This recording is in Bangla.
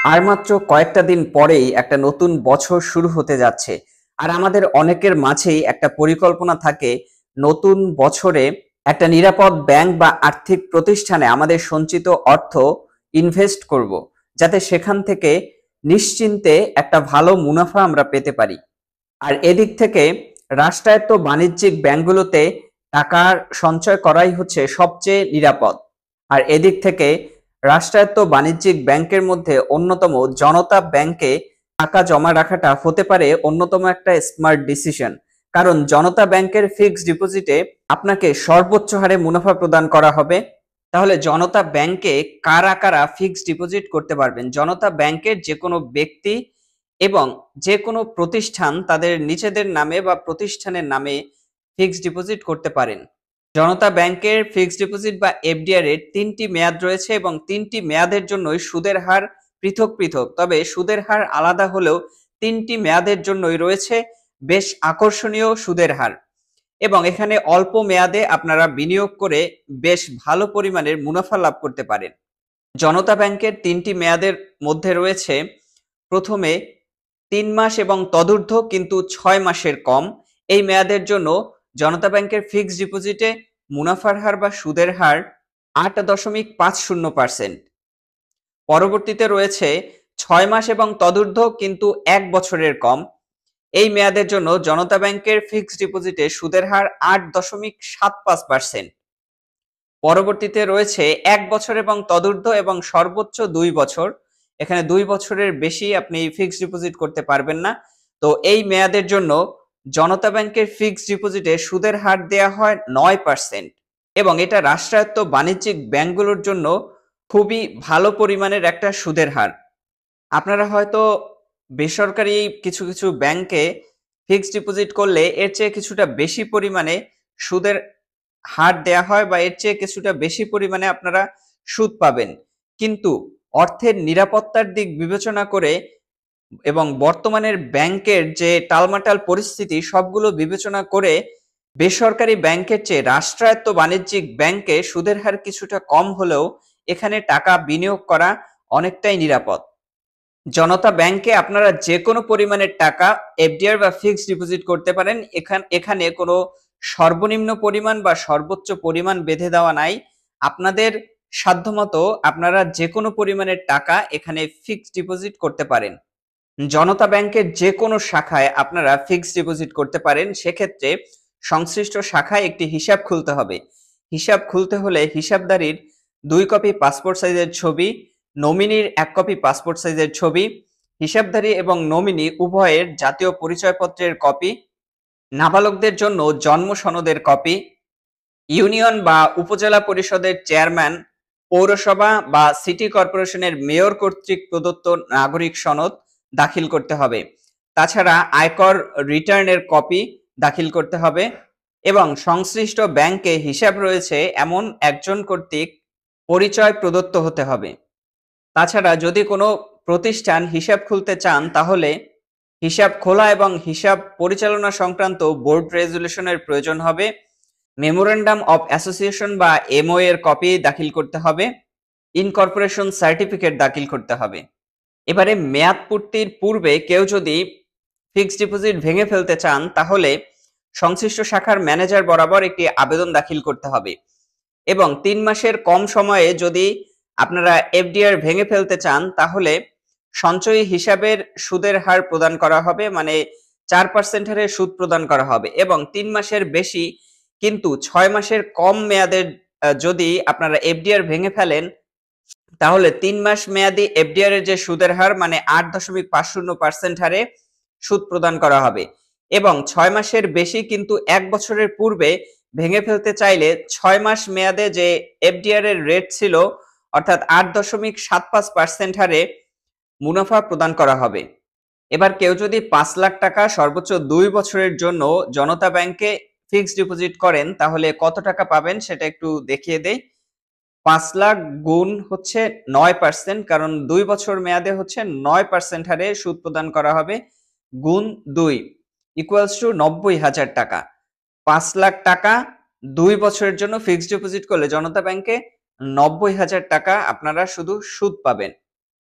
আর মাত্র কয়েকটা দিন পরেই একটা নতুন বছর শুরু হতে যাচ্ছে। আর আমাদের অনেকের মাঝেই একটা পরিকল্পনা থাকে নতুন বছরে একটা নিরাপদ ব্যাংক বা আর্থিক প্রতিষ্ঠানে আমাদের সঞ্চিত অর্থ ইনভেস্ট করব, যাতে সেখান থেকে নিশ্চিন্তে একটা ভালো মুনাফা আমরা পেতে পারি। আর এদিক থেকে রাষ্ট্রায়ত্ত বাণিজ্যিক ব্যাংকগুলোতে টাকার সঞ্চয় করাই হচ্ছে সবচেয়ে নিরাপদ। আর এদিক থেকে রাষ্ট্রায়ত্ত বাণিজ্যিক ব্যাংকের মধ্যে অন্যতম জনতা ব্যাংকে টাকা জমা রাখাটা হতে পারে অন্যতম একটা স্মার্ট ডিসিশন। কারণ জনতা ব্যাংকের ফিক্সড ডিপোজিটে আপনাকে সর্বোচ্চ হারে মুনাফা প্রদান করা হবে। তাহলে জনতা ব্যাংকে কারা কারা ফিক্সড ডিপোজিট করতে পারবেন? জনতা ব্যাংকের যে কোনো ব্যক্তি এবং যে কোনো প্রতিষ্ঠান তাদের নিজেদের নামে বা প্রতিষ্ঠানের নামে ফিক্সড ডিপোজিট করতে পারেন। জনতা ব্যাংকের ফিক্সড ডিপোজিট বা এফডিআর এর ৩টি মেয়াদ রয়েছে এবং ৩টি মেয়াদের জন্যই সুদের হার পৃথক পৃথক। তবে সুদের হার আলাদা হলেও ৩টি মেয়াদের জন্যই রয়েছে বেশ আকর্ষণীয় সুদের হার, এবং এখানে অল্প মেয়াদে আপনারা বিনিয়োগ করে বেশ ভালো পরিমাণের মুনাফা লাভ করতে পারেন। জনতা ব্যাংকের ৩টি মেয়াদের মধ্যে রয়েছে প্রথমে ৩ মাস এবং তদূর্ধ্ব কিন্তু ৬ মাসের কম। এই মেয়াদের জন্য জনতা ব্যাংকের ফিক্সড ডিপোজিটে মুনাফার হার বা সুদের হার ৮.৫০%। পরবর্তীতে রয়েছে ৬ মাস এবং তদূর্ধ্ব কিন্তু ১ বছরের কম। এই মেয়াদের জন্য জনতা ব্যাংকের ফিক্সড ডিপোজিটে সুদের হার ৮.৭৫%। পরবর্তীতে রয়েছে ১ বছর এবং তদূর্ধ্ব এবং সর্বোচ্চ ২ বছর। এখানে ২ বছরের বেশি আপনি ফিক্সড ডিপোজিট করতে পারবেন না। তো এই মেয়াদের জন্য জনতা ব্যাংকের ফিক্সড ডিপোজিটে সুদের হার দেয়া হয় ৯%, এবং এটা রাষ্ট্রায়ত্ত বাণিজ্যিক ব্যাংকগুলোর জন্য খুবই ভালো পরিমাণের একটা সুদের হার। আপনারা হয়তো বেসরকারি কিছু কিছু ব্যাংকে ফিক্সড ডিপোজিট করলে এর চেয়ে কিছুটা বেশি পরিমাণে সুদের হার দেয়া হয় বা এর চেয়ে কিছুটা বেশি পরিমাণে আপনারা সুদ পাবেন। কিন্তু অর্থের নিরাপত্তার দিক বিবেচনা করে এবং বর্তমানের ব্যাংকের যে টালমাটাল পরিস্থিতি সবগুলো বিবেচনা করে বেসরকারি ব্যাংকের চেয়ে রাষ্ট্রায়ত্ত বাণিজ্যিক ব্যাংকে সুদের হার কিছুটা কম হলেও এখানে টাকা বিনিয়োগ করা অনেকটাই নিরাপদ। জনতা ব্যাংকে আপনারা যে কোনো পরিমাণের টাকা এফডিআর বা ফিক্সড ডিপোজিট করতে পারেন। এখানে কোনো সর্বনিম্ন পরিমাণ বা সর্বোচ্চ পরিমাণ বেঁধে দেওয়া নাই। আপনাদের সাধ্যমতো আপনারা যে কোনো পরিমাণের টাকা এখানে ফিক্সড ডিপোজিট করতে পারেন। জনতা ব্যাংকের যে কোনো শাখায় আপনারা ফিক্সড ডিপোজিট করতে পারেন। সেক্ষেত্রে সংশ্লিষ্ট শাখায় একটি হিসাব খুলতে হবে। হিসাব খুলতে হলে হিসাবদারির ২ কপি পাসপোর্ট সাইজের ছবি, নমিনির ১ কপি পাসপোর্ট সাইজের ছবি, হিসাবধারী এবং নমিনি উভয়ের জাতীয় পরিচয়পত্রের কপি, নাবালকদের জন্য জন্ম সনদের কপি, ইউনিয়ন বা উপজেলা পরিষদের চেয়ারম্যান, পৌরসভা বা সিটি কর্পোরেশনের মেয়র কর্তৃক প্রদত্ত নাগরিক সনদ দাখিল করতে হবে। তাছাড়া আয়কর রিটার্নের কপি দাখিল করতে হবে এবং সংশ্লিষ্ট ব্যাংকে হিসাব রয়েছে এমন একজন কর্তৃক পরিচয় প্রদত্ত হতে হবে। তাছাড়া যদি কোনো প্রতিষ্ঠান হিসাব খুলতে চান তাহলে হিসাব খোলা এবং হিসাব পরিচালনা সংক্রান্ত বোর্ড রেজুলেশনের প্রয়োজন হবে। মেমোরেন্ডাম অফ অ্যাসোসিয়েশন বা এমও এর কপি দাখিল করতে হবে। ইনকর্পোরেশন সার্টিফিকেট দাখিল করতে হবে। এবারে মেয়াদ পূর্তির পূর্বে কেউ যদি ফিক্সড ডিপোজিট ভেঙে ফেলতে চান তাহলে সংশ্লিষ্ট শাখার ম্যানেজার বরাবর একটি আবেদন দাখিল করতে হবে, এবং ৩ মাসের কম সময়ে যদি আপনারা এফডিআর ভেঙে ফেলতে চান তাহলে সঞ্চয়ী হিসাবের সুদের হার প্রদান করা হবে, মানে ৪% হারে সুদ প্রদান করা হবে, এবং ৩ মাসের বেশি কিন্তু ৬ মাসের কম মেয়াদের যদি আপনারা এফডিআর ভেঙে ফেলেন তাহলে ৩ মাস মেয়াদি এফডিআর এর যে সুদের হার মানে ৮.৫০% হারে সুদ প্রদান করা হবে, এবং ৬ মাসের বেশি কিন্তু ১ বছরের পূর্বে ভেঙে ফেলতে চাইলে ৬ মাস মেয়াদে যে এফডিআর এর রেট ছিল অর্থাৎ ৮.৭৫% হারে মুনাফা প্রদান করা হবে। এবার কেউ যদি ৫ লাখ টাকা সর্বোচ্চ ২ বছরের জন্য জনতা ব্যাংকে ফিক্সড ডিপোজিট করেন তাহলে কত টাকা পাবেন সেটা একটু দেখিয়ে দেই। ৫ লাখ গুণ হচ্ছে ৯%, কারণ ২ বছর মেয়াদে হচ্ছে ৯% হারে সুদ প্রদান করা হবে, গুণ ২ ইকুয়ালস টু ৯০,০০০ টাকা। ৫ লাখ টাকা ২ বছরের জন্য ফিক্সড ডিপোজিট করলে জনতা ব্যাংকে ৯০,০০০ টাকা আপনারা শুধু সুদ পাবেন।